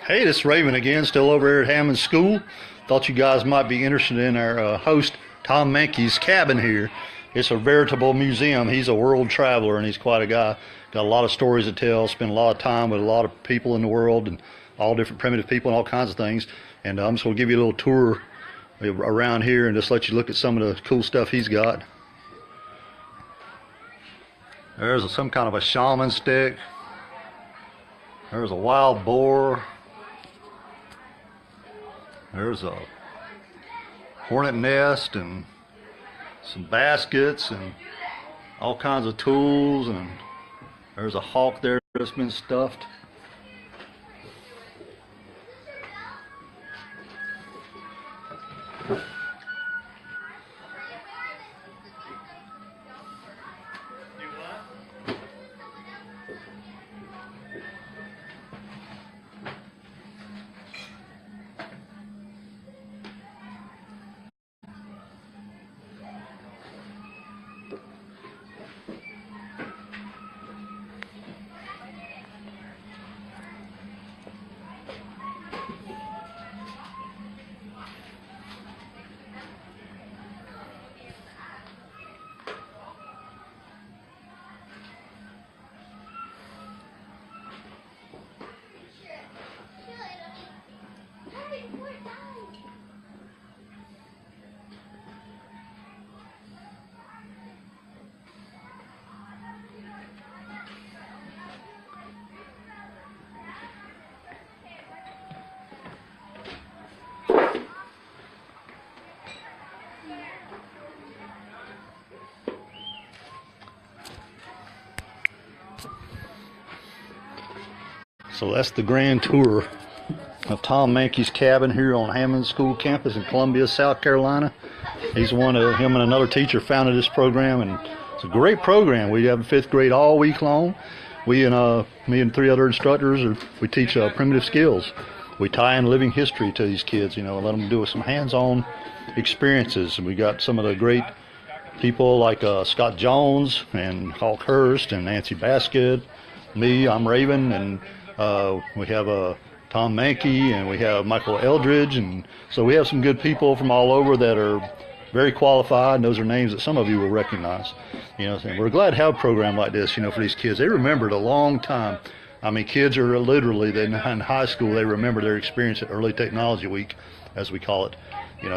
Hey, this is Raven again, still over here at Hammond School. Thought you guys might be interested in our host, Tom Mankey's cabin here. It's a veritable museum. He's a world traveler and he's quite a guy. Got a lot of stories to tell, spent a lot of time with a lot of people in the world and all different primitive people and all kinds of things. And I'm just going to give you a little tour around here and just let you look at some of the cool stuff he's got. There's some kind of a shaman stick. There's a wild boar. There's a hornet nest and some baskets and all kinds of tools, and there's a hawk there that's been stuffed. So that's the grand tour of Tom Mankey's cabin here on Hammond School campus in Columbia, South Carolina. He's him and another teacher founded this program, and it's a great program. We have fifth grade all week long. Me and three other instructors, we teach primitive skills. We tie in living history to these kids, and let them do some hands-on experiences. And we got some of the great people like Scott Jones and Hawk Hurst and Nancy Basket. Me, I'm Raven, and we have Tom Mankey, and we have Michael Eldridge, and so we have some good people from all over that are very qualified, and those are names that some of you will recognize. And we're glad to have a program like this, for these kids. They remember it a long time. I mean, kids are literally, in high school, they remember their experience at Early Technology Week, as we call it.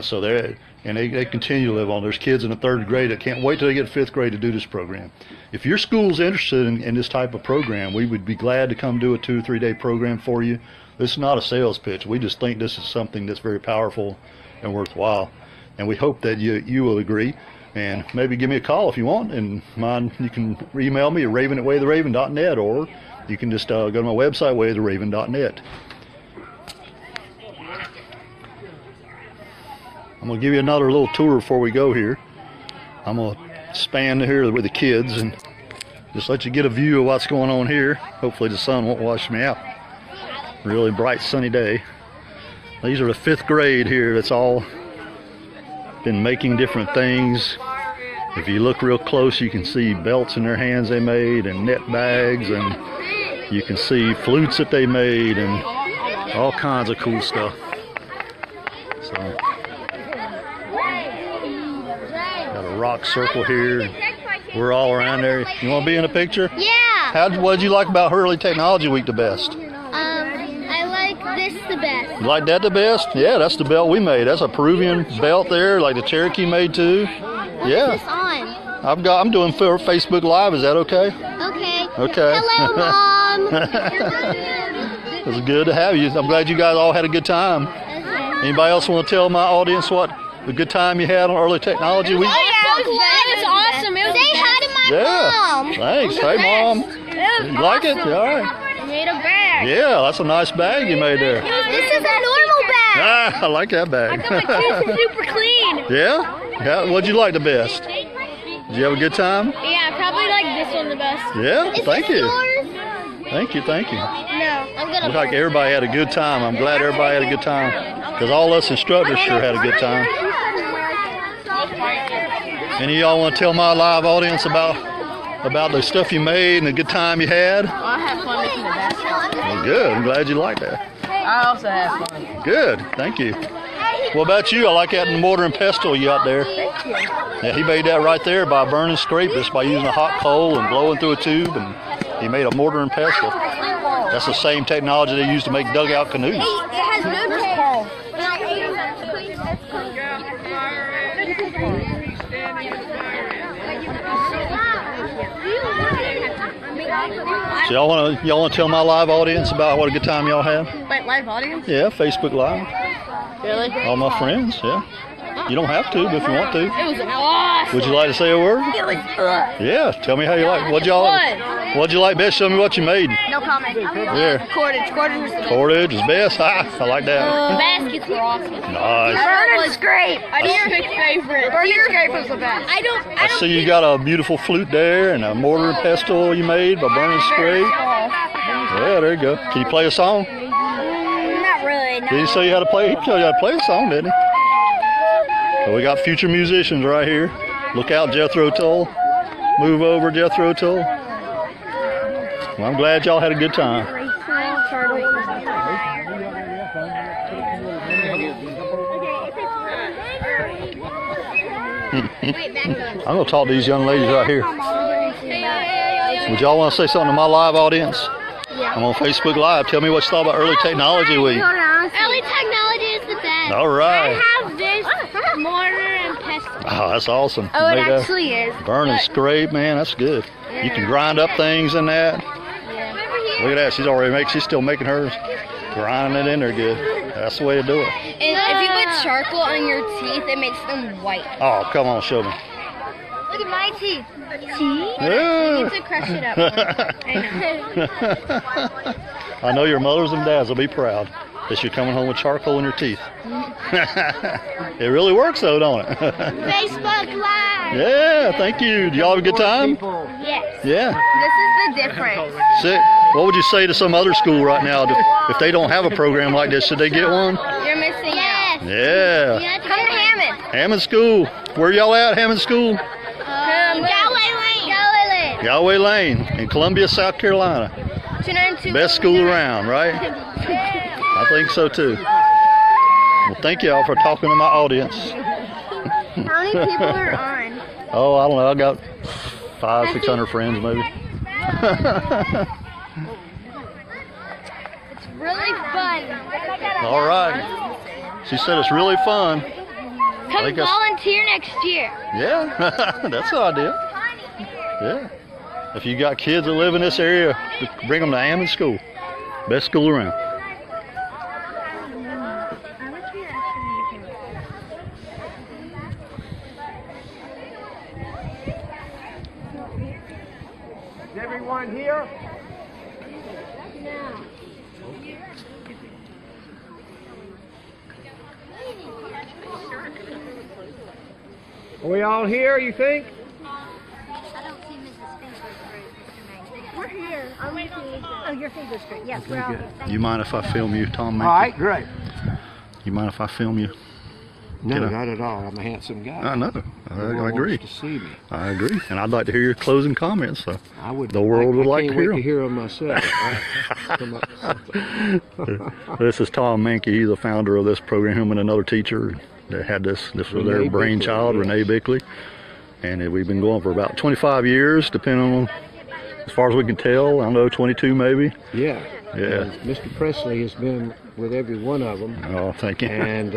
So they continue to live on. There's kids in the third grade that can't wait till they get fifth grade to do this program. If your school's interested in this type of program, we would be glad to come do a 2 or 3 day program for you. This is not a sales pitch. We just think this is something that's very powerful and worthwhile. And we hope that you will agree. And maybe give me a call if you want. And you can email me at raven@wayoftheraven.net, or you can just go to my website, wayoftheraven.net. I'm going to give you another little tour before we go here. I'm going to span here with the kids and just let you get a view of what's going on here. Hopefully the sun won't wash me out. Really bright sunny day. These are the fifth grade here that's all been making different things. If you look real close, you can see belts in their hands they made, and net bags, and you can see flutes that they made, and all kinds of cool stuff. So got a rock circle here. We're all around there. You want to be in a picture? Yeah. What did you like about Early Technology Week the best? I like this the best. You like that the best? Yeah, that's the belt we made. That's a Peruvian belt there, like the Cherokee made too. Yeah. What's this on? I'm doing Facebook Live. Is that okay? Okay. Okay. Hello, Mom. It was good to have you. I'm glad you guys all had a good time. Okay. Anybody else want to tell my audience what a good time you had on Early Technology Week? Oh, yeah. It was awesome. It was Say hi to my mom. Thanks. Hey, Mom. You like it? All right. I made a bag. Yeah, that's a nice bag you made there. This is a normal bag. Ah, I like that bag. My tooth is super clean. Yeah? Yeah. What'd you like the best? Did you have a good time? Yeah, I probably like this one the best. Yeah? Thank you. Yours? Thank you. No, I'm gonna. Looks like everybody had a good time. I'm glad everybody had a good time, because all us instructors sure had a good time. Any of y'all want to tell my live audience about the stuff you made and the good time you had? I had fun making the basket. Well, good. I'm glad you liked that. I also have fun. Good, thank you. What about you? I like that mortar and pestle you out there. Thank you. Yeah, he made that right there by burning scrape, just by using a hot coal and blowing through a tube, and he made a mortar and pestle. That's the same technology they use to make dugout canoes. It has no taste. So y'all wanna tell my live audience about what a good time y'all have? Wait, live audience? Yeah, Facebook Live. Really? All my friends, yeah. You don't have to, but if you want to. It was awesome. Would you like to say a word? It was Yeah, tell me how you like. What'd you like best? Show me what you made. No comment. There. Cordage. Cordage was the best. Cordage is best. Ha, I like that. Baskets were awesome. Nice. Burning scrape. I did pick favorite. Burning scrape was the best. I I see you got a beautiful flute there and a mortar and pestle you made by burning scrape. Yeah, there you go. Can you play a song? Not really. Did he show you how to play? He showed you how to play a song, didn't he? So we got future musicians right here. Look out, Jethro Tull. Move over, Jethro Tull. Well, I'm glad y'all had a good time. I'm going to talk to these young ladies right here. Would y'all want to say something to my live audience? I'm on Facebook Live. Tell me what you thought about Early Technology Week. Early technology is the best. All right. I have this mortar and pestle. Oh, that's awesome. Oh, it You made that? actually is. Burn and scrape, man, that's good. You can grind up things in that. Look at that, she's still making hers. Grinding it in there good. That's the way to do it. And if you put charcoal on your teeth, it makes them white. Oh, come on, show me. Look at my teeth. Teeth? Yeah. You need to crush it up more. I know your mothers and dads will be proud that you're coming home with charcoal in your teeth. It really works though, don't it? Facebook Live. Yeah, thank you. Did y'all have a good time? Yes. Yeah. This is the difference. Sick. What would you say to some other school right now if they don't have a program like this? Should they get one? You're missing out. Yeah. Come to Hammond. Hammond School. Where y'all at, Hammond School? Galway Lane. Galway Lane. Galway Lane in Columbia, South Carolina. 292. Best school around, right? I think so too. Well, thank y'all for talking to my audience. How many people are on? Oh, I don't know. I got 500-600 friends maybe. It's really fun. All right. She said it's really fun. Come volunteer next year. Yeah, that's the idea. Yeah. If you got kids that live in this area, bring them to Hammond School. Best school around. Is everyone here? Are we all here, you think? We're here. Oh, your finger's straight. Yes, we're all here. You mind if I film you, Tom Mankey? All right, great. You mind if I film you? No, Get up. not at all. I'm a handsome guy. I know. I agree. Wants to see me. I agree. And I'd like to hear your closing comments. So I would. The world would like to hear I can't wait 'em. to hear them myself. Come up with something. This is Tom Mankey. He's the founder of this program, him and another teacher that had this. This was their Renee brainchild, Bickley, Renee Bickley. And we've been going for about 25 years, depending on, as far as we can tell, I don't know, 22 maybe. Yeah. Yeah. And Mr. Presley has been with every one of them. Oh, thank you. And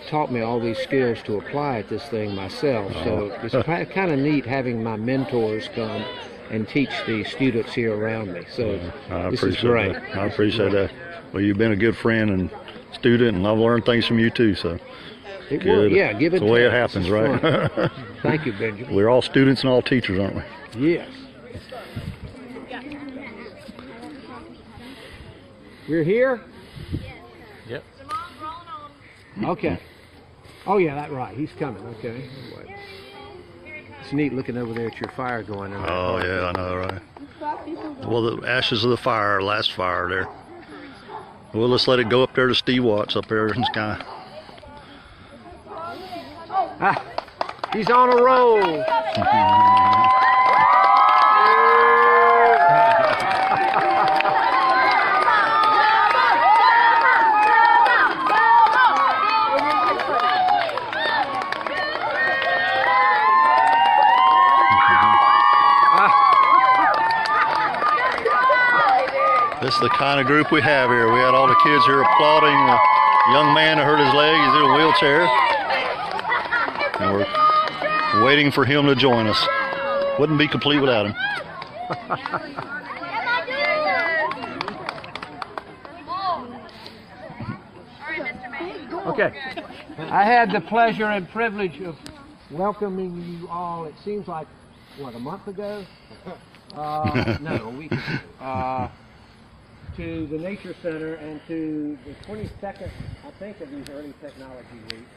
taught me all these skills to apply at this thing myself. So Oh. it's kind of neat having my mentors come and teach the students here around me. So I this is appreciate great. that. I appreciate that. Well, you've been a good friend and student, and I've learned things from you too. So It good. worked. Yeah, give it It's the way it time. happens, This is right? fun. Thank you, Benjamin. We're all students and all teachers, aren't we? Yes. We're here? Yep. Okay. Oh, yeah, that's right. He's coming. Okay. Wait. It's neat looking over there at your fire going. In Oh, yeah, I know, right? Well, the ashes of the fire, last fire there. Well, let's let it go up there to Steve Watts up there in the sky. Ah, he's on a roll. This is the kind of group we have here. We had all the kids here applauding a young man who hurt his leg. He's in a wheelchair. And we're waiting for him to join us. Wouldn't be complete without him. Okay. I had the pleasure and privilege of welcoming you all, it seems like, what, a month ago? No, a week ago. To the Nature Center and to the 22nd, I think, of these early technology weeks.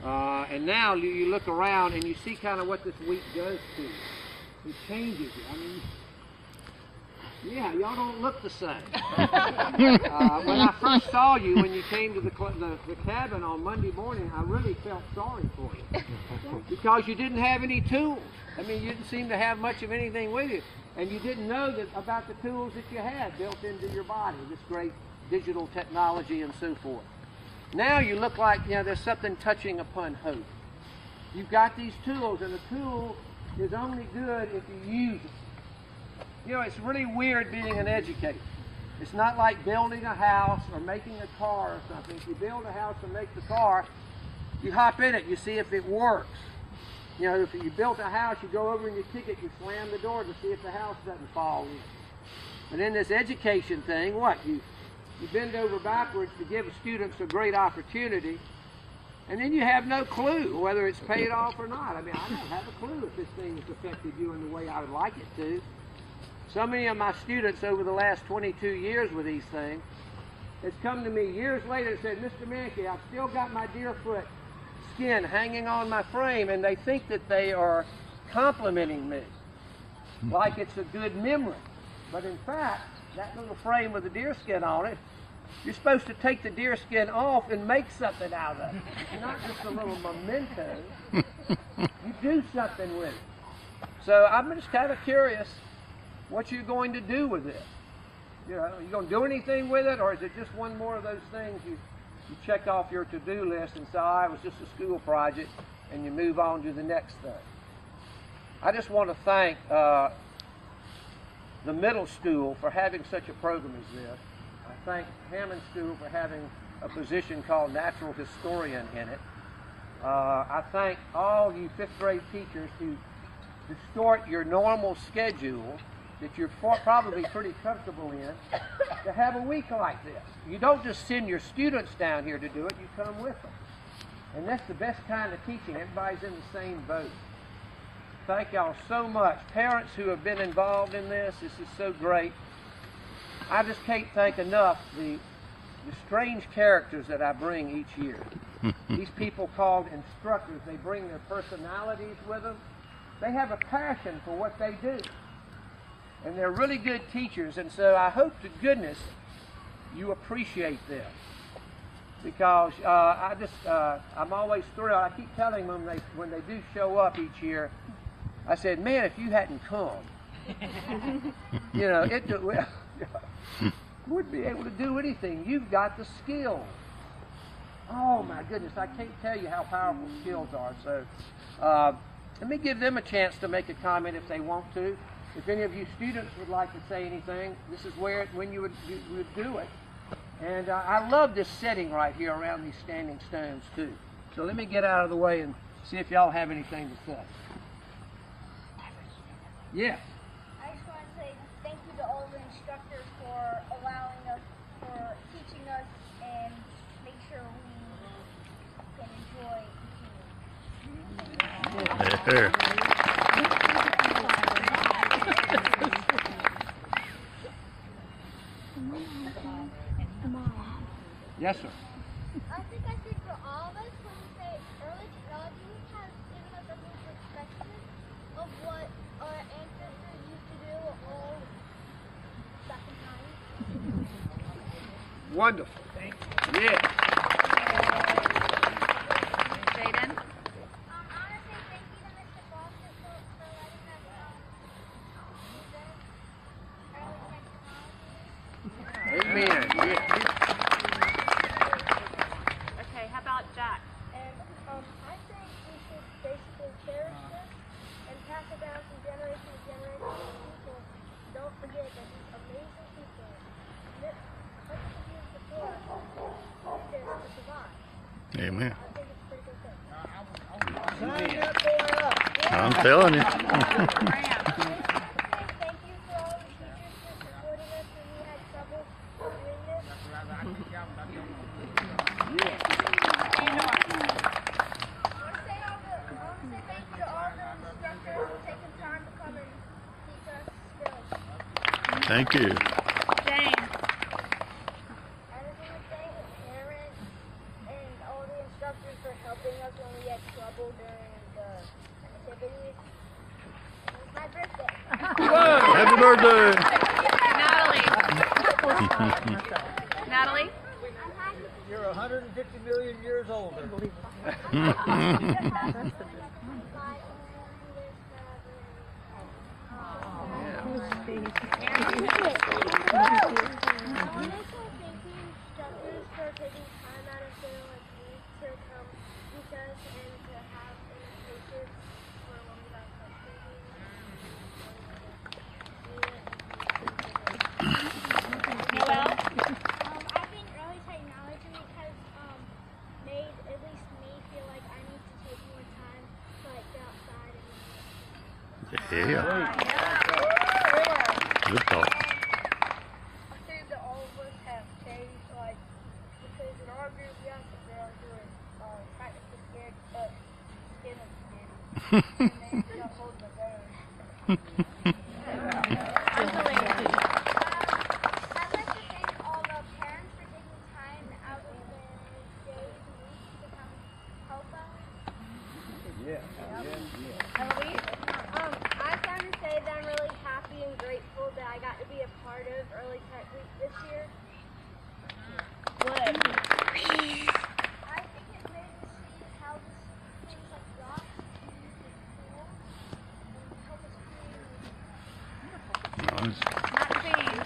And now you look around and you see kind of what this week does to you. It changes you. I mean, yeah, y'all don't look the same. When I first saw you, when you came to the cabin on Monday morning, I really felt sorry for you. Because you didn't have any tools. I mean, you didn't seem to have much of anything with you. And you didn't know about the tools that you had built into your body, this great digital technology and so forth. Now you look like, you know, there's something touching upon hope. You've got these tools, and a tool is only good if you use it. You know, it's really weird being an educator. It's not like building a house or making a car or something. If you build a house or make the car, you hop in it, you see if it works. You know, if you built a house, you go over and you kick it, you slam the door to see if the house doesn't fall in. But in this education thing, what? You bend over backwards to give students a great opportunity, and then you have no clue whether it's paid off or not. I mean, I don't have a clue if this thing has affected you in the way I would like it to. So many of my students over the last 22 years with these things has come to me years later and said, Mr. Mankey, I've still got my deerfoot skin hanging on my frame, and they think that they are complimenting me like it's a good memory. But in fact, that little frame with the deer skin on it, you're supposed to take the deer skin off and make something out of it. It's not just a little memento. You do something with it. So I'm just kind of curious what you're going to do with it. You know, are you going to do anything with it, or is it just one more of those things you check off your to-do list and say, oh, it was just a school project, and you move on to the next thing? I just want to thank the middle school for having such a program as this. I thank Hammond School for having a position called Natural Historian in it. I thank all you fifth grade teachers who distort your normal schedule that you're probably pretty comfortable in to have a week like this. You don't just send your students down here to do it, you come with them. And that's the best kind of teaching. Everybody's in the same boat. Thank y'all so much. Parents who have been involved in this is so great. I just can't thank enough the strange characters that I bring each year. These people called instructors, they bring their personalities with them. They have a passion for what they do. And they're really good teachers, and so I hope to goodness you appreciate them. Because I'm always thrilled. I keep telling them when they do show up each year, I said, man, if you hadn't come, you know, wouldn't be able to do anything. You've got the skills. Oh my goodness, I can't tell you how powerful skills are. So let me give them a chance to make a comment if they want to. If any of you students would like to say anything, this is when you would do it. And I love this setting right here around these standing stones too. So let me get out of the way and see if y'all have anything to say. Yeah. I just want to say thank you to all the instructors for allowing us, for teaching us, and make sure we can enjoy teaching. There. Yes, sir. I think I speak for all of us when we say early technology has given us a new perspective of what our ancestors used to do all back in time. Wonderful. Yeah. Jaden? I want to say thank you to Mr. Foster for letting us present early technology. Amen. Yeah. Okay, how about Jack? And I think we should basically cherish this and pass it down from generation to generation to people. Don't forget that these amazing people Amen. I think it's a pretty good thing. I'm telling you. Thank you for all the teachers for supporting us when we had trouble doing this. I want to say thank you to all the instructors for taking time to come and teach us skills. Thank you. James. I just want to thank the parents and all the instructors for helping us when we had trouble during the activities. It was my birthday. Happy birthday. Natalie. Natalie. You're 150 million years older. I want to thank the instructors for taking time out of their week to come teach us and to have patience for when we got frustrated. Noel. I think early technology has made at least me feel like I need to take more time to like get outside and Yeah. Good talk. I think that all of us have changed, like, because in our group we have to barely do it, practically scared, but skin is scared. And then we don't hold the gun. I'd like to thank all the parents for taking time out of their days and weeks to come help us. Eloise. I just want to say that I'm really happy and grateful that I got to be a part of Early Tech Week this year. Good. I think it made me see how things like rocks can be used as tools and help us create. Nice. Maxine.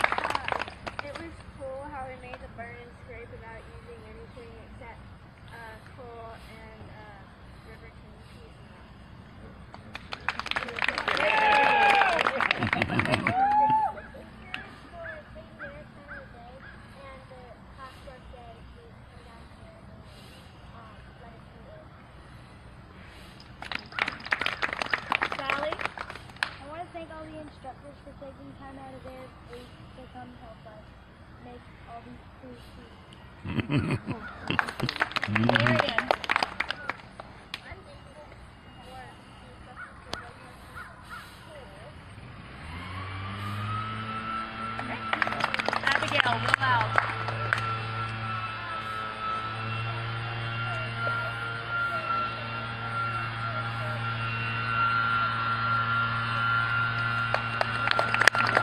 It was cool how we made the burn and scrape without using anything except coal and river candy. Sally. I want to thank all the instructors for taking time out of their week to come help us make all these cool shoes. Darian. I'm thankful for the instructors for letting us use school. Abigail. Real loud.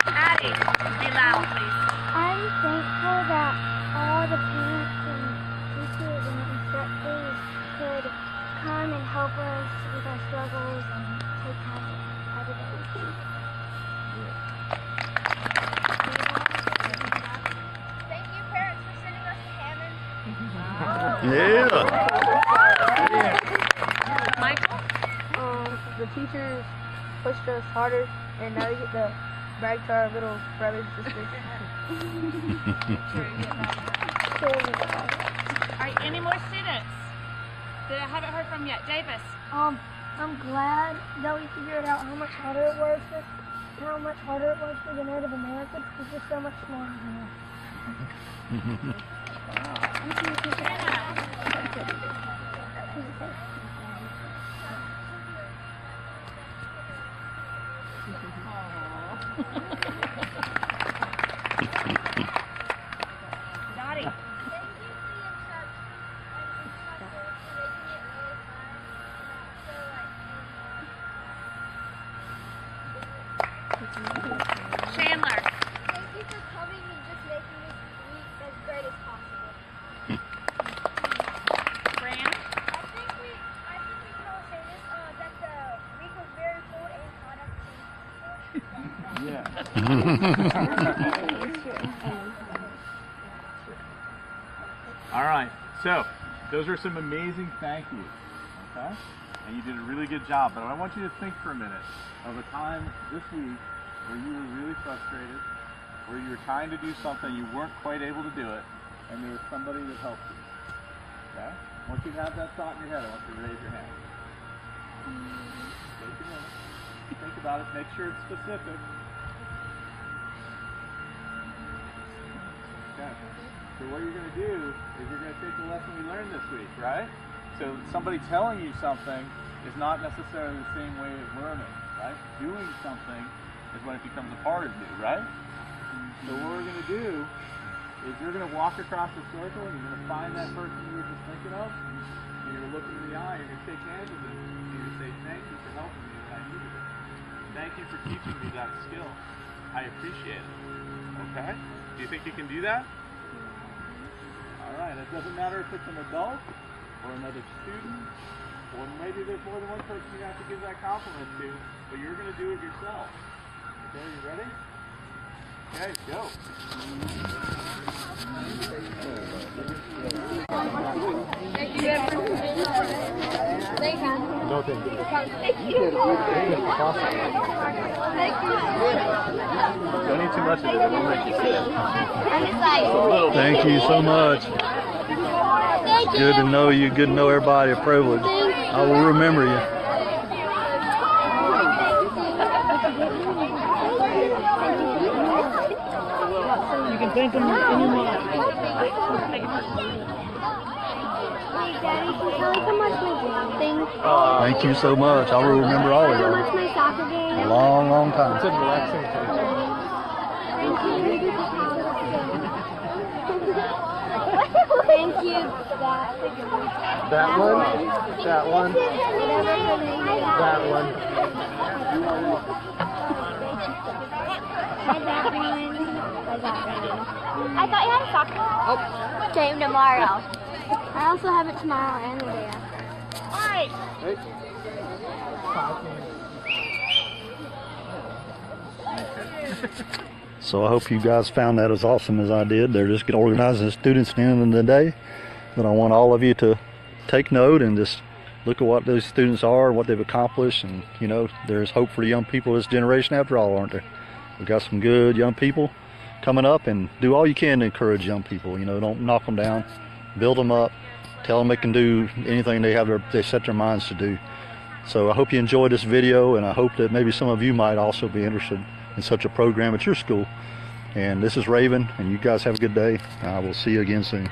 Addie. Be loud, please. I'm thankful that all the parents and teachers and instructors could come and help us with our struggles and take time out of the week. Thank you, parents, for sending us to Hammond. Yeah. Michael. The teachers pushed us harder, and now we get to brag to our little brothers and sisters. All right. Any more students that I haven't heard from yet? Davis. I'm glad that we figured out how much harder it was for the Native Americans because we're so much smarter than them. Dottie. Chandler. Thank you for coming and just making this week as great as possible. Fran. I think we can all say this, that the week was very full and All right, so those are some amazing thank yous, okay? And you did a really good job, but I want you to think for a minute of a time this week where you were really frustrated, where you were trying to do something, you weren't quite able to do it, and there was somebody that helped you. Okay? Once you have that thought in your head, I want you to raise your hand. Take a minute. Think about it. Make sure it's specific. Okay. So what you're going to do is you're going to take the lesson we learned this week, right? So somebody telling you something is not necessarily the same way of learning, right? Doing something is when it becomes a part of you, right? So what we're going to do is you're going to walk across the circle and you're going to find that person you were just thinking of, and you're going to look them in the eye and you're going to shake hands with them, and you're going to say, thank you for helping me when I needed it. Thank you for teaching me that skill. I appreciate it. Okay? Do you think you can do that? All right. It doesn't matter if it's an adult or another student, or maybe there's more than one person you have to give that compliment to, but you're going to do it yourself. Okay, you ready? Okay, go. Don't eat too much of it, it won't make you sick. Thank you so much. Good to know you. Good to know everybody. A privilege. I will remember you. You can thank them anymore. Thank you so much. I will remember all of y'all. My soccer game. A long, long time. Thank you. That one, that one, that one. I thought you had a soccer game tomorrow. I also have it tomorrow and the day after. So I hope you guys found that as awesome as I did. They're just organizing the students at the end of the day. But I want all of you to take note and just look at what those students are, what they've accomplished, and you know, there's hope for the young people of this generation after all, aren't there? We've got some good young people coming up, and do all you can to encourage young people. You know, don't knock them down, build them up, tell them they can do anything they set their minds to do. So I hope you enjoyed this video, and I hope that maybe some of you might also be interested in such a program at your school. And this is Raven, and you guys have a good day. I will see you again soon.